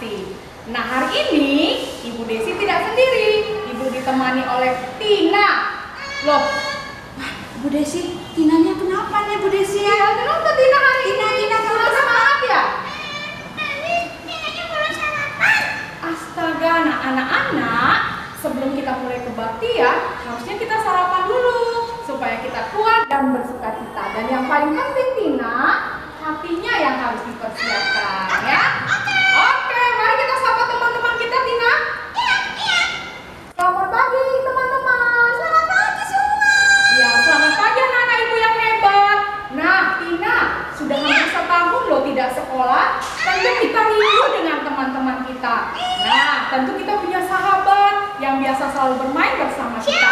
kasih. Nah, hari ini Ibu Desi tidak sendiri. Ibu ditemani oleh Tina. Loh, Bu Desi, Tinanya kenapa nih Bu Desi ya? ya kenapa Tina hari ini? Tina kurang semangat ya? Tinanya kurang sarapan. Astaga, nah anak-anak, sebelum kita mulai kebaktian, harusnya kita sarapan dulu supaya kita kuat dan bersukacita. Dan yang paling penting Tina, hatinya yang harus dipersiapkan ya. Oke, mari kita sapa teman-teman kita Tina. Iya. Selamat pagi teman-teman. Selamat pagi semua. Ya, selamat pagi anak-anak ibu yang hebat. Nah, Tina, sudah hampir setahun loh tidak sekolah. Tentu kita rindu dengan teman-teman kita. Nah, tentu kita punya sahabat yang biasa selalu bermain bersama kita.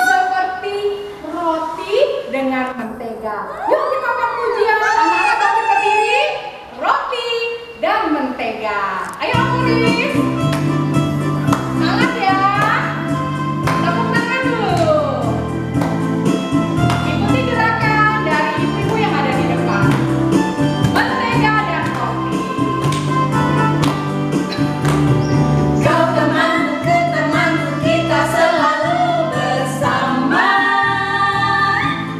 Seperti roti dengan mentega. Yuk kita akan pujian. Anak-anak bangkit berdiri. Roti dan mentega. Ayo Amuris. Semangat ya. Tepuk tangan dulu. Ikuti gerakan dari ibu-ibu yang ada di depan. Mentega dan roti. Kau temanku, kita selalu bersama,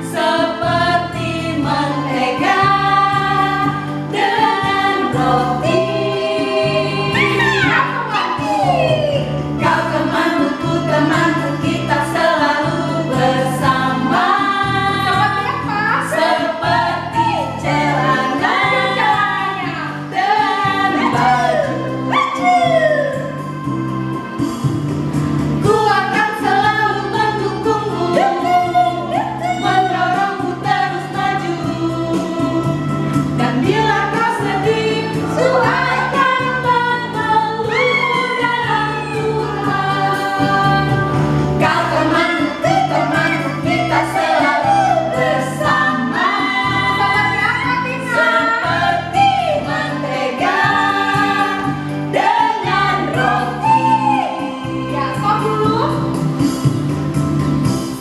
seperti mentega dengan roti. Kau temanku, kita selalu bersama, Seperti apa? seperti celana Caranya. dan baju. Ku akan selalu mendukungmu, mendorongmu terus maju. Dan bila kau sedih, ku akan memelukmu dalam Tuhan. Kau temanku, kita selalu bersama, Seperti apa Tina? seperti mentega dengan roti. Ya, stop dulu.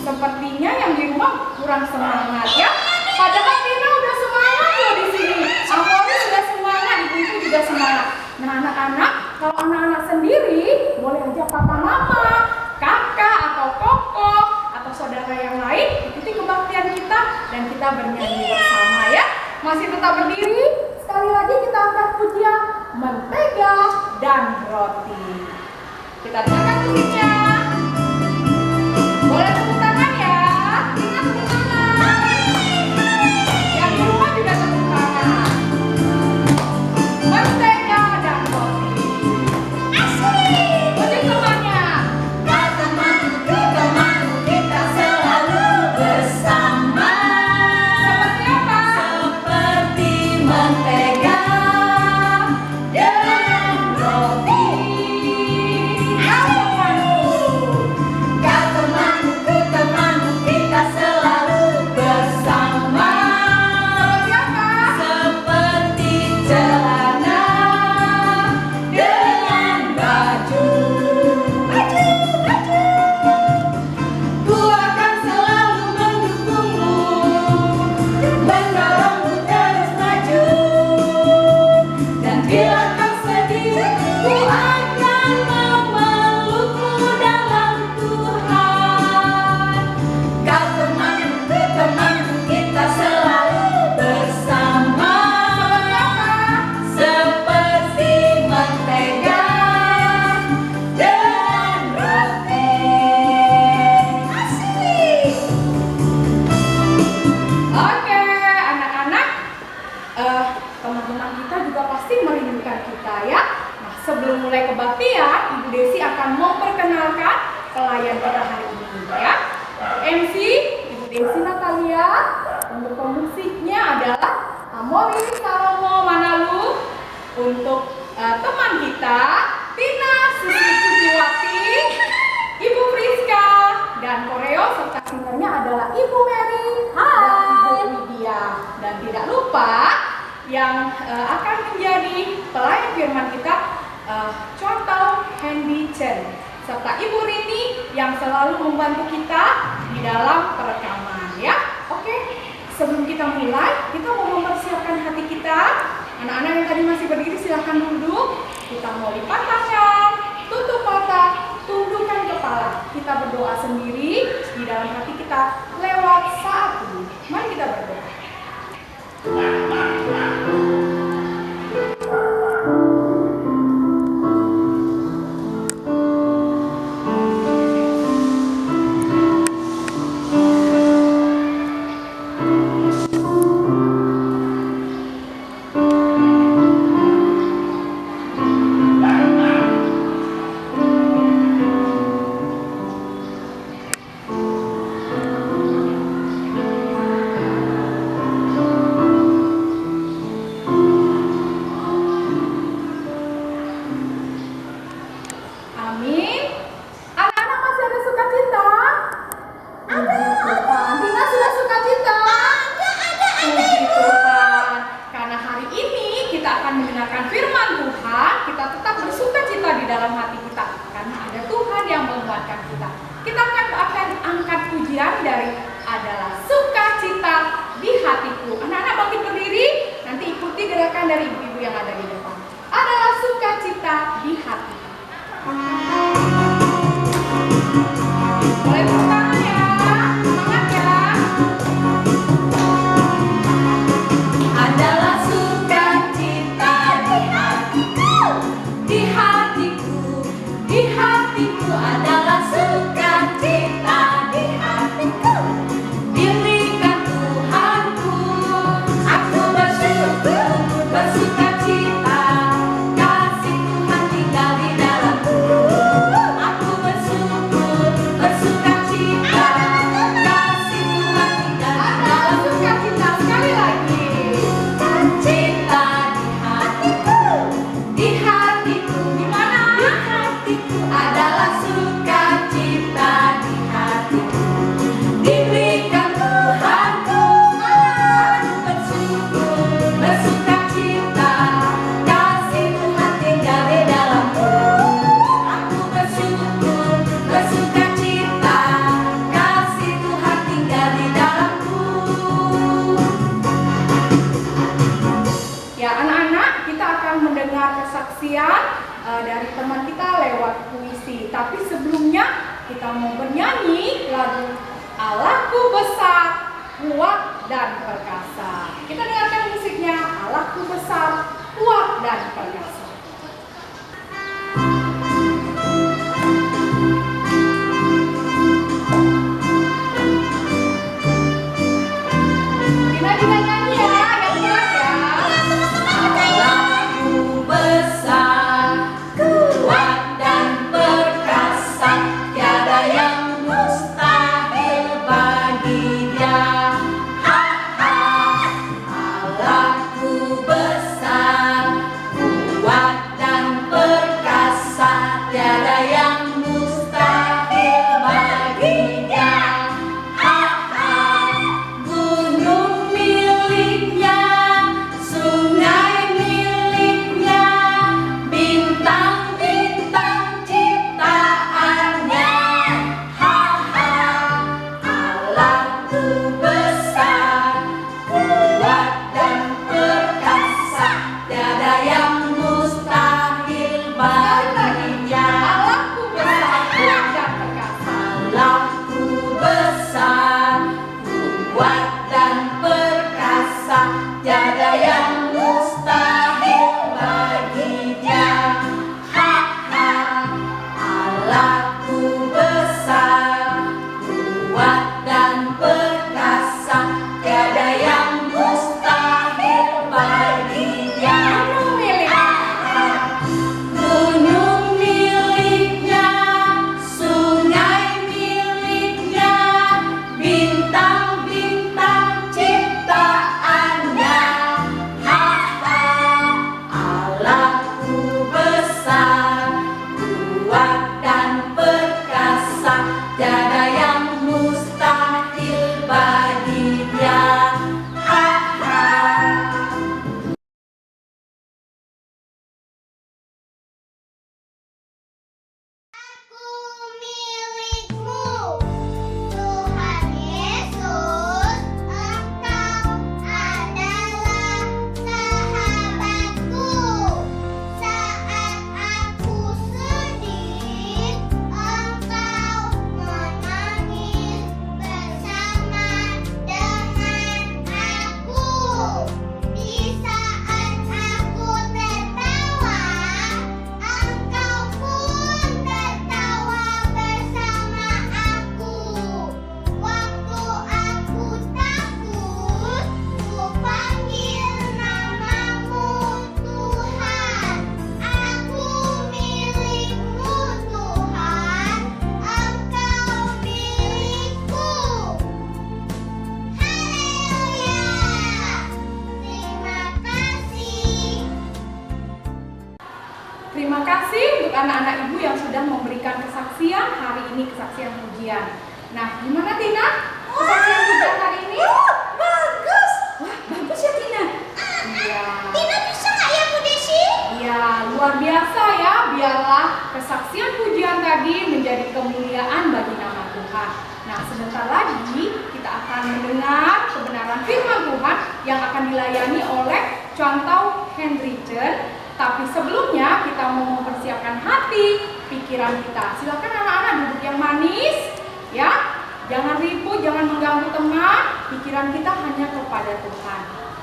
Sepertinya yang di rumah kurang semangat ya. Padahal Tina udah semangat loh di sini. Amori sudah semangat, ibu-ibu juga semangat. Nah, anak-anak, kalau anak-anak sendiri boleh ajak papa mama, kakak atau koko atau saudara yang lain ikuti kebaktian kita dan kita bernyanyi bersama ya. Masih tetap berdiri. Sekali lagi kita angkat pujian mentega dan roti. Kita dengarkan musiknya. Boleh tepuk tangan ya. Tina tepuk tangan. Yang di rumah juga tepuk tangan. Mentega dan roti. Asik. Puji temannya. Kau temanku, kita selalu bersama, Seperti apa? seperti mentega dengan roti. Kau temanku. Kau temanku, kita selalu bersama, Seperti apa? seperti celana dengan baju. Ku akan selalu mendukungmu, mendorongmu terus maju. Dan bila kau sedih, ku akan memelukmu dalam Tuhan. Kau temanku, kita selalu bersama, seperti mentega dan roti. Asik. Oke, anak-anak, teman-teman kita juga pasti merindukan kita ya. Nah, sebelum mulai kebaktian, Ibu Desi akan memperkenalkan pelayan kita hari ini ya. MC Ibu Desi Natalia, untuk pemusiknya adalah Amori Salomo Manalu, untuk teman kita Tina Susi Suciwati, Ibu Friska, dan koreo serta singernya adalah Ibu Mary dan Ibu Widya. Dan tidak lupa yang akan menjadi pelayan firman kita Contoh Hendy Chen serta Ibu Rini yang selalu membantu kita di dalam perekaman ya. Oke, sebelum kita mulai, kita mau mempersiapkan hati kita. Anak-anak yang tadi masih berdiri silahkan duduk. Kita kita berdoa sendiri di dalam hati kita lewat saat ini. Mari kita berdoa. Amin. Anak-anak masih ada sukacita? Ada. Tina sudah sukacita? Ada. Puji Tuhan. Karena hari ini kita akan mendengarkan firman Tuhan, kita tetap bersukacita di dalam hati kita. Karena ada Tuhan yang menguatkan kita. Kita akan angkat pujian dari adalah sukacita di hatiku. Anak-anak bangkit berdiri, nanti ikuti gerakan dari ibu-ibu yang ada di depan. Adalah sukacita di hatiku. Boleh tepuk tangan ya, semangat ya. Adalah sukacita di hatiku, di hatiku, di hatiku adalah sukacita di hatiku. Diberikan Tuhanku, aku bersyukur, bersukacita. Kasih Tuhan tinggal di dalamku. Aku bersyukur, bersukacita. Kasih Tuhan tinggal di dalamku. Sukacita sekali lagi. Sukacita di hatiku, di hatiku. Di mana? Di hatiku adalah sukacita di hatiku. Diberikan Tuhanku, aku bersyukur, bersukacita. Kasih Tuhan tinggal di dalamku. Aku bersyukur, bersukacita. Kasih Tuhan tinggal di dalamku. Ya anak-anak, kita akan mendengar kesaksian dari teman kita lewat puisi. Tapi sebelumnya kita mau bernyanyi lagu Allahku besar, kuat dan perkasa. Kita dengarkan musiknya, Allahku besar, kuat dan perkasa. Dina nyanyi ya, yang kuat ya. Allahku besar, kuat dan perkasa, tiada yang mustahil bagi Dia. Ha ha. Allahku besar, kuat Terima kasih untuk anak-anak ibu yang sudah memberikan kesaksian hari ini, kesaksian pujian. Nah, gimana Tina? Kesaksian pujian hari ini? Bagus. Wah, bagus ya Tina. Iya. Tina bisa nggak ya Bu Desi? Iya, luar biasa ya. Biarlah kesaksian pujian tadi menjadi kemuliaan bagi nama Tuhan. Nah, sebentar lagi kita akan mendengar kebenaran firman Tuhan yang akan dilayani oleh Contoh Henrychen. Tapi sebelumnya kita mau mempersiapkan hati, pikiran kita. Silakan anak-anak duduk yang manis, ya. Jangan ribut, jangan mengganggu teman. Pikiran kita hanya kepada Tuhan.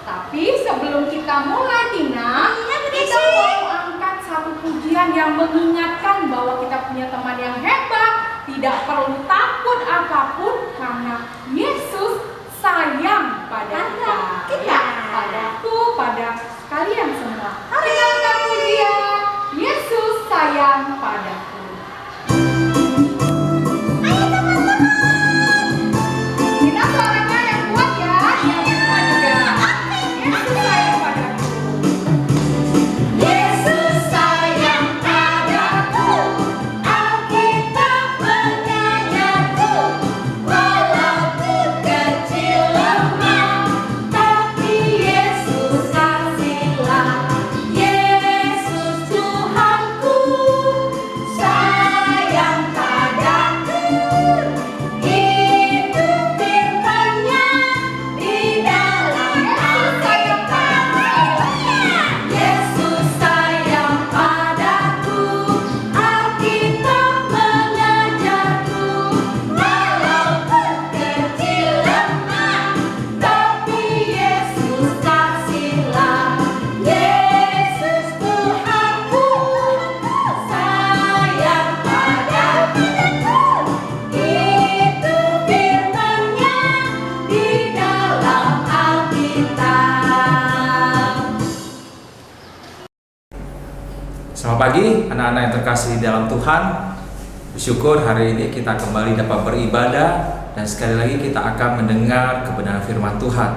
Tapi sebelum kita mulai, Tina, kita mau angkat satu pujian yang mengingatkan bahwa kita punya teman yang hebat. Tidak perlu takut apapun karena Yesus sayang pada kita. Padaku, pada kalian semua. Kita angkat pujian, Yesus sayang padaku. Ayo teman-teman. Kita suaranya yang kuat ya, yang kuat juga. Yesus sayang padaku. Yesus sayang padaku, Alkitab mengajarku, walaupun kecil lemah, tapi Yesus kasihlah. Yesus Tuhanku sayang padaku, itu firman-Nya di dalam Alkitab. Yesus sayang padaku, Alkitab mengajarku, walaupun kecil lemah, tapi Yesus kasihlah. Yesus Tuhanku sayang padaku, itu firman-Nya di dalam Alkitab. Selamat pagi anak-anak yang terkasih di dalam Tuhan. Bersyukur hari ini kita kembali dapat beribadah dan sekali lagi kita akan mendengar kebenaran firman Tuhan.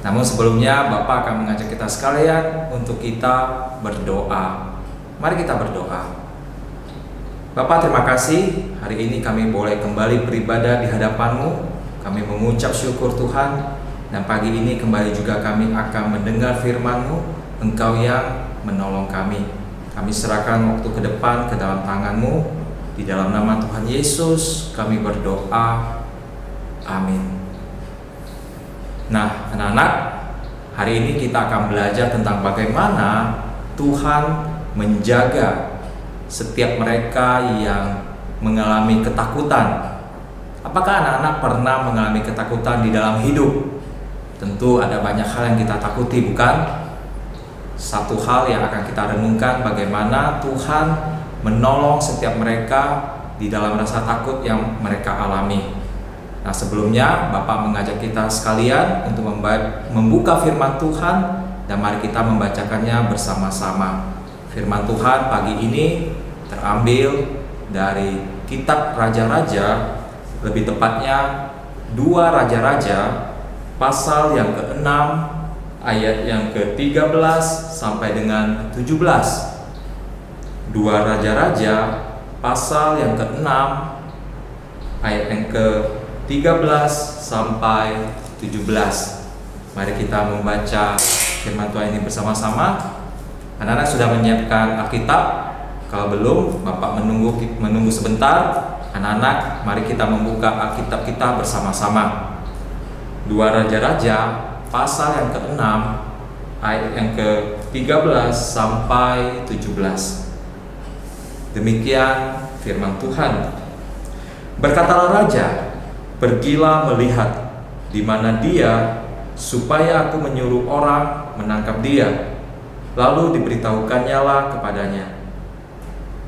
Namun sebelumnya Bapak akan mengajak kita sekalian untuk kita berdoa. Mari kita berdoa. Bapak, terima kasih hari ini kami boleh kembali beribadah di hadapan-Mu. Kami mengucap syukur Tuhan, dan pagi ini kembali juga kami akan mendengar firman-Mu. Engkau yang menolong kami. Kami serahkan waktu ke depan ke dalam tangan-Mu. Di dalam nama Tuhan Yesus kami berdoa. Amin. Nah, anak-anak, hari ini kita akan belajar tentang bagaimana Tuhan menjaga setiap mereka yang mengalami ketakutan. Apakah anak-anak pernah mengalami ketakutan di dalam hidup? Tentu ada banyak hal yang kita takuti, bukan? Satu hal yang akan kita renungkan bagaimana Tuhan menolong setiap mereka di dalam rasa takut yang mereka alami. Nah, sebelumnya Bapak mengajak kita sekalian untuk membuka firman Tuhan, dan mari kita membacakannya bersama-sama. Firman Tuhan pagi ini terambil dari kitab Raja-Raja, lebih tepatnya 2 Raja-Raja pasal yang ke-6 ayat yang ke-13 sampai dengan 17. 2 Raja-Raja pasal yang ke-6 ayat yang ke-13 sampai 17. Mari kita membaca firman Tuhan ini bersama-sama. Anak-anak sudah menyiapkan Alkitab? Kalau belum, Bapak menunggu sebentar. Anak-anak, mari kita membuka Alkitab kita bersama-sama. 2 Raja-Raja pasal yang ke-6 ayat yang ke-13 sampai 17. Demikian firman Tuhan. Berkatalah raja, "Pergilah melihat di mana dia, supaya aku menyuruh orang menangkap dia." Lalu diberitahukannya kepadanya,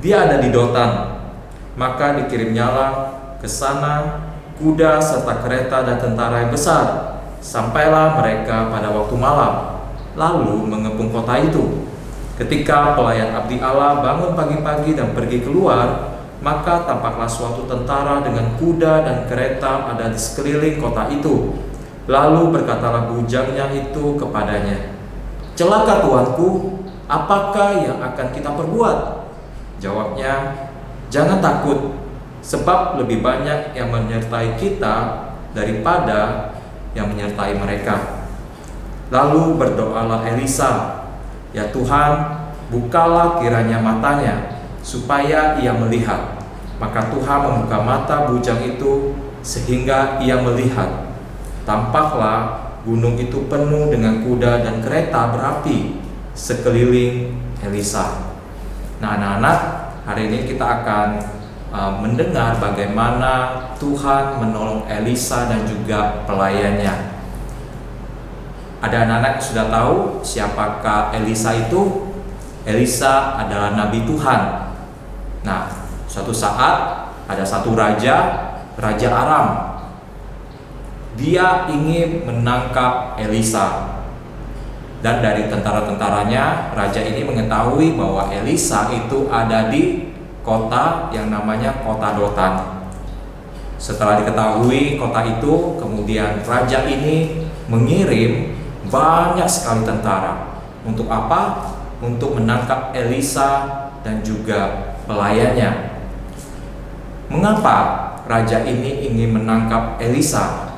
"Dia ada di Dotan." Maka dikirimnyalah ke sana kuda serta kereta dan tentara yang besar. Sampailah mereka pada waktu malam, lalu mengepung kota itu. Ketika pelayan abdi Allah bangun pagi-pagi dan pergi keluar, maka tampaklah suatu tentara dengan kuda dan kereta ada di sekeliling kota itu. Lalu berkatalah bujangnya itu kepadanya, "Celaka tuanku, apakah yang akan kita perbuat?" Jawabnya, jangan takut, sebab lebih banyak yang menyertai kita daripada yang menyertai mereka. Lalu berdoalah Elisa, ya Tuhan, bukalah kiranya matanya, supaya ia melihat. Maka Tuhan membuka mata bujang itu, sehingga ia melihat. Tampaklah gunung itu penuh dengan kuda dan kereta berapi sekeliling Elisa. Nah anak-anak, hari ini kita akan mendengar bagaimana Tuhan menolong Elisa dan juga pelayannya. Ada anak-anak yang sudah tahu siapakah Elisa itu? Elisa adalah nabi Tuhan. Nah, suatu saat ada satu raja Aram. Dia ingin menangkap Elisa. Dan dari tentara-tentaranya, raja ini mengetahui bahwa Elisa itu ada di kota yang namanya kota Dotan. Setelah diketahui kota itu, kemudian raja ini mengirim banyak sekali tentara. Untuk apa? Untuk menangkap Elisa dan juga pelayannya. Mengapa raja ini ingin menangkap Elisa?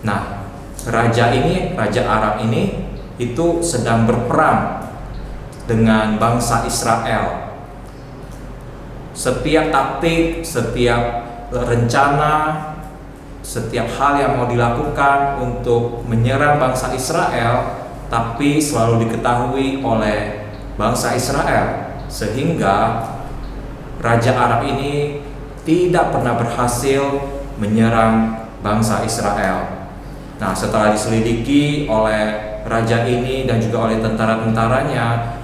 Nah, raja Aram ini itu sedang berperang dengan bangsa Israel. Setiap taktik, setiap rencana, setiap hal yang mau dilakukan untuk menyerang bangsa Israel, tapi selalu diketahui oleh bangsa Israel, sehingga Raja Aram ini tidak pernah berhasil menyerang bangsa Israel. Nah, setelah diselidiki oleh raja ini dan juga oleh tentara-tentaranya,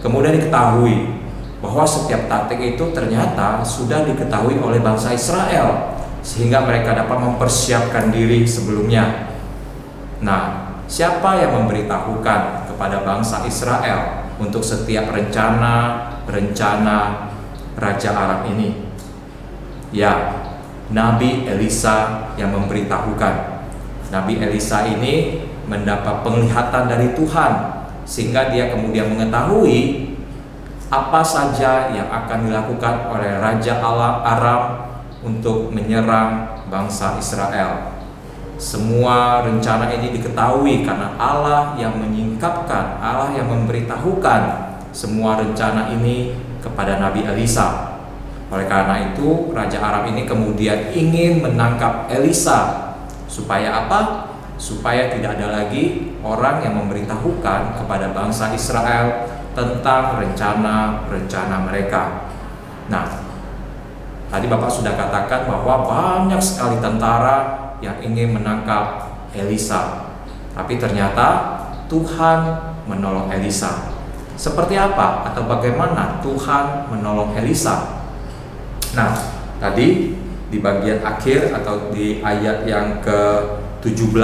kemudian diketahui bahwa setiap taktik itu ternyata sudah diketahui oleh bangsa Israel, sehingga mereka dapat mempersiapkan diri sebelumnya. Nah, siapa yang memberitahukan kepada bangsa Israel untuk setiap rencana Raja Aram ini? Ya, Nabi Elisa yang memberitahukan. Nabi Elisa ini mendapat penglihatan dari Tuhan, sehingga dia kemudian mengetahui apa saja yang akan dilakukan oleh Raja Aram untuk menyerang bangsa Israel. Semua rencana ini diketahui karena Allah yang menyingkapkan, Allah yang memberitahukan semua rencana ini kepada Nabi Elisa. Oleh karena itu, Raja Aram ini kemudian ingin menangkap Elisa. Supaya apa? Supaya tidak ada lagi orang yang memberitahukan kepada bangsa Israel tentang rencana mereka. Nah, tadi Bapak sudah katakan bahwa banyak sekali tentara yang ingin menangkap Elisa. Tapi ternyata Tuhan menolong Elisa. Seperti apa atau bagaimana Tuhan menolong Elisa? Nah, tadi di bagian akhir atau di ayat yang ke-17,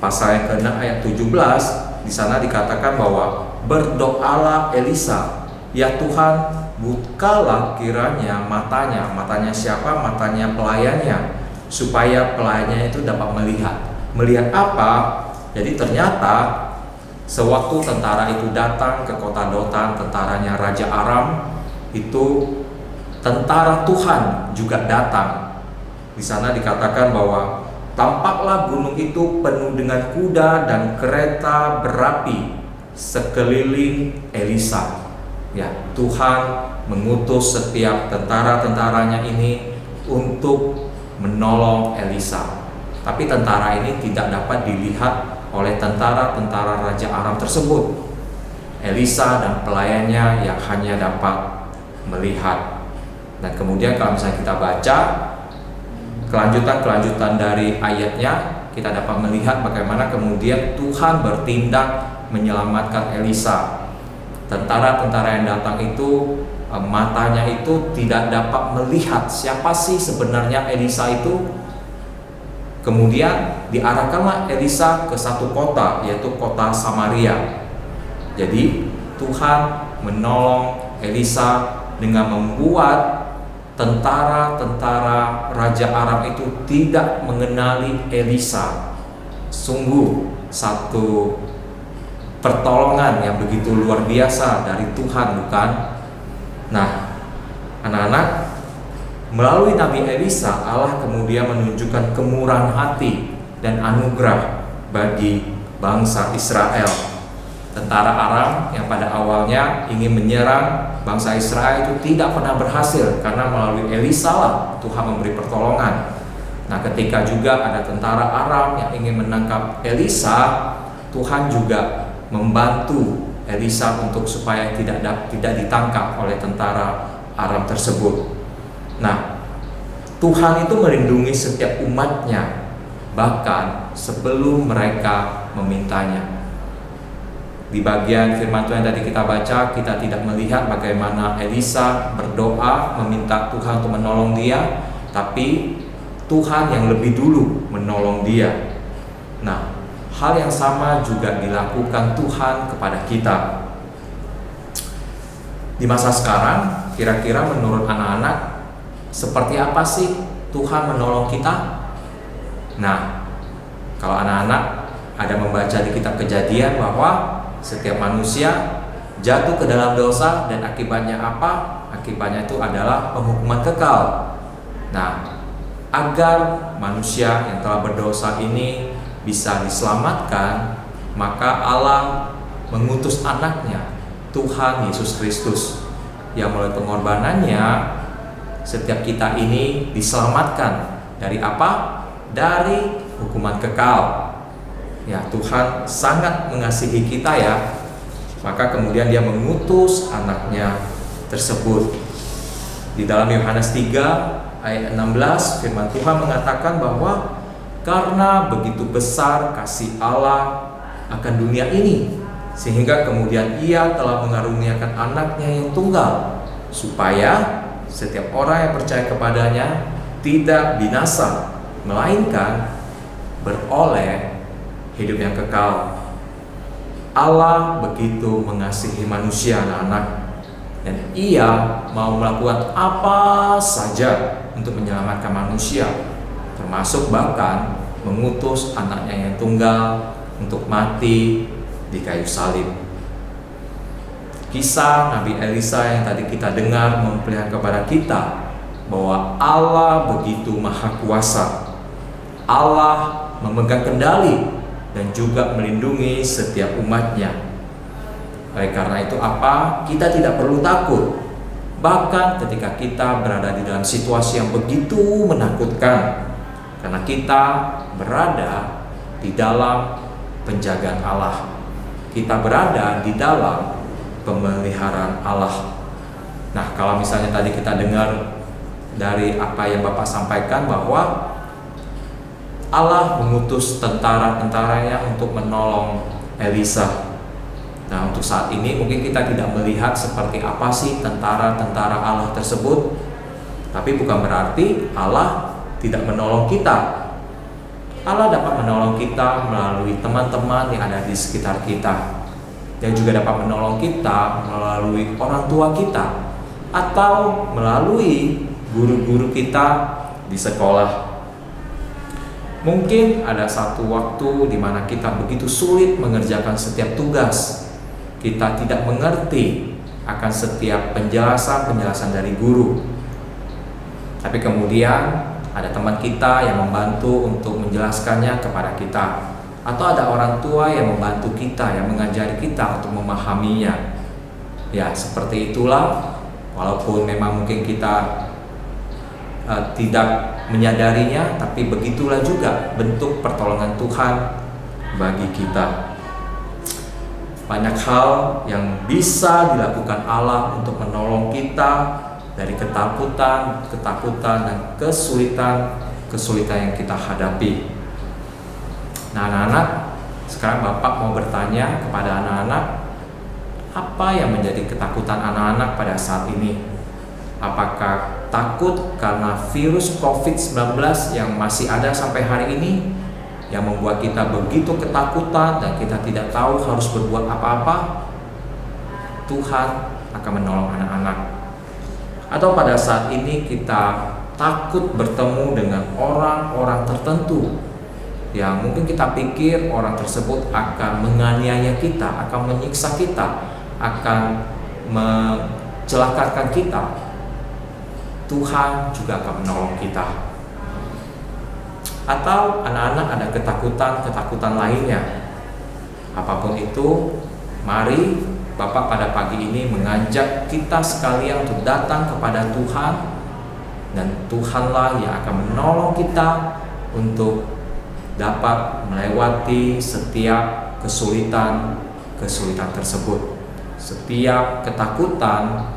pasal yang ke-6 ayat 17, di sana dikatakan bahwa berdoalah Elisa, ya Tuhan, bukalah kiranya matanya. Matanya siapa? Matanya pelayannya, supaya pelayannya itu dapat melihat. Melihat apa? Jadi ternyata sewaktu tentara itu datang ke kota Dotan, tentaranya Raja Aram, itu tentara Tuhan juga datang. Di sana dikatakan bahwa tampaklah gunung itu penuh dengan kuda dan kereta berapi sekeliling Elisa. Ya, Tuhan mengutus setiap tentara-tentaranya ini untuk menolong Elisa. Tapi tentara ini tidak dapat dilihat oleh tentara-tentara Raja Aram tersebut. Elisa dan pelayannya yang hanya dapat melihat. Dan kemudian kalau misalnya kita baca kelanjutan dari ayatnya, kita dapat melihat bagaimana kemudian Tuhan bertindak menyelamatkan Elisa. Tentara-tentara yang datang itu matanya itu tidak dapat melihat siapa sih sebenarnya Elisa itu. Kemudian diarahkanlah Elisa ke satu kota, yaitu kota Samaria. Jadi Tuhan menolong Elisa dengan membuat tentara-tentara Raja Aram itu tidak mengenali Elisa. Sungguh satu pertolongan yang begitu luar biasa dari Tuhan, bukan? Nah, melalui Nabi Elisa, Allah kemudian menunjukkan kemurahan hati dan anugerah bagi bangsa Israel. Tentara Aram yang pada awalnya ingin menyerang bangsa Israel itu tidak pernah berhasil, karena melalui Elisa lah Tuhan memberi pertolongan. Nah, ketika juga ada tentara Aram yang ingin menangkap Elisa, Tuhan juga membantu Elisa untuk supaya tidak ditangkap oleh tentara Aram tersebut. Nah, Tuhan itu melindungi setiap umatnya, bahkan sebelum mereka memintanya. Di bagian firman Tuhan yang tadi kita baca, kita tidak melihat bagaimana Elisa berdoa meminta Tuhan untuk menolong dia, tapi Tuhan yang lebih dulu menolong dia. Nah, hal yang sama juga dilakukan Tuhan kepada kita. Di masa sekarang, kira-kira menurut anak-anak, seperti apa sih Tuhan menolong kita? Nah, kalau anak-anak ada membaca di kitab Kejadian bahwa setiap manusia jatuh ke dalam dosa, dan akibatnya apa? Akibatnya itu adalah penghukuman kekal. Nah, agar manusia yang telah berdosa ini bisa diselamatkan, maka Allah mengutus anaknya, Tuhan Yesus Kristus, yang melalui pengorbanannya setiap kita ini diselamatkan dari apa? Dari hukuman kekal. Ya, Tuhan sangat mengasihi kita ya. Maka kemudian dia mengutus anaknya tersebut. Di dalam Yohanes 3 ayat 16, firman Tuhan mengatakan bahwa karena begitu besar kasih Allah akan dunia ini, sehingga kemudian ia telah mengaruniakan anaknya yang tunggal, supaya setiap orang yang percaya kepadanya tidak binasa, melainkan beroleh hidup yang kekal. Allah begitu mengasihi manusia, anak-anak, dan ia mau melakukan apa saja untuk menyelamatkan manusia, termasuk bahkan mengutus anaknya yang tunggal untuk mati di kayu salib. Kisah Nabi Elisa yang tadi kita dengar memperlihatkan kepada kita bahwa Allah begitu maha kuasa. Allah memegang kendali dan juga melindungi setiap umatnya. Oleh karena itu apa? Kita tidak perlu takut. Bahkan ketika kita berada di dalam situasi yang begitu menakutkan, karena kita berada di dalam penjagaan Allah, kita berada di dalam pemeliharaan Allah. Nah, kalau misalnya tadi kita dengar dari apa yang Bapak sampaikan bahwa Allah mengutus tentara-tentaranya untuk menolong Elisa. Nah, untuk saat ini mungkin kita tidak melihat seperti apa sih tentara-tentara Allah tersebut, tapi bukan berarti Allah tidak menolong kita. Allah dapat menolong kita melalui teman-teman yang ada di sekitar kita, dan juga dapat menolong kita melalui orang tua kita, atau melalui guru-guru kita di sekolah. Mungkin ada satu waktu di mana kita begitu sulit mengerjakan setiap tugas. Kita tidak mengerti akan setiap penjelasan dari guru. Tapi kemudian ada teman kita yang membantu untuk menjelaskannya kepada kita, atau ada orang tua yang membantu kita, yang mengajari kita untuk memahaminya. Ya, seperti itulah, walaupun memang mungkin kita tidak menyadarinya, tapi begitulah juga bentuk pertolongan Tuhan bagi kita. Banyak hal yang bisa dilakukan Allah untuk menolong kita dari ketakutan dan kesulitan yang kita hadapi. Nah, anak-anak, sekarang Bapak mau bertanya kepada anak-anak, apa yang menjadi ketakutan anak-anak pada saat ini? Apakah takut karena virus COVID-19 yang masih ada sampai hari ini, yang membuat kita begitu ketakutan dan kita tidak tahu harus berbuat apa-apa? Tuhan akan menolong anak-anak. Atau pada saat ini kita takut bertemu dengan orang-orang tertentu yang mungkin kita pikir orang tersebut akan menganiaya kita, akan menyiksa kita, akan mencelakakan kita. Tuhan juga akan menolong kita. Atau anak-anak ada ketakutan lainnya. Apapun itu, mari Bapak pada pagi ini mengajak kita sekalian untuk datang kepada Tuhan, dan Tuhanlah yang akan menolong kita untuk dapat melewati setiap kesulitan tersebut, setiap ketakutan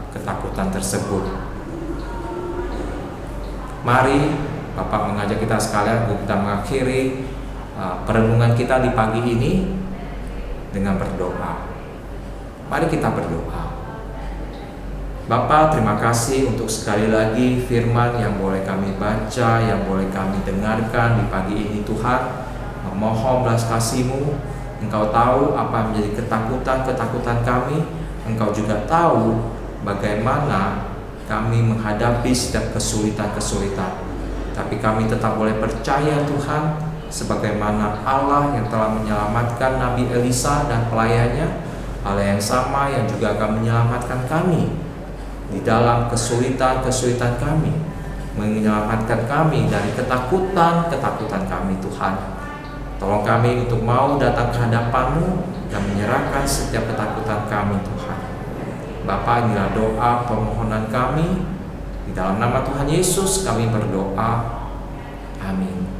tersebut. Mari Bapak mengajak kita sekalian untuk kita mengakhiri perenungan kita di pagi ini dengan berdoa. Mari kita berdoa. Bapa, terima kasih untuk sekali lagi firman yang boleh kami baca, yang boleh kami dengarkan di pagi ini Tuhan. Memohon belas kasih-Mu. Engkau tahu apa menjadi ketakutan kami. Engkau juga tahu bagaimana kami menghadapi setiap kesulitan. Tapi kami tetap boleh percaya Tuhan, sebagaimana Allah yang telah menyelamatkan Nabi Elisa dan pelayannya, Allah yang sama yang juga akan menyelamatkan kami di dalam kesulitan kami, menyelamatkan kami dari ketakutan kami Tuhan. Tolong kami untuk mau datang ke hadapan-Mu dan menyerahkan setiap ketakutan kami Tuhan. Bapa, inilah doa permohonan kami. Di dalam nama Tuhan Yesus kami berdoa. Amin.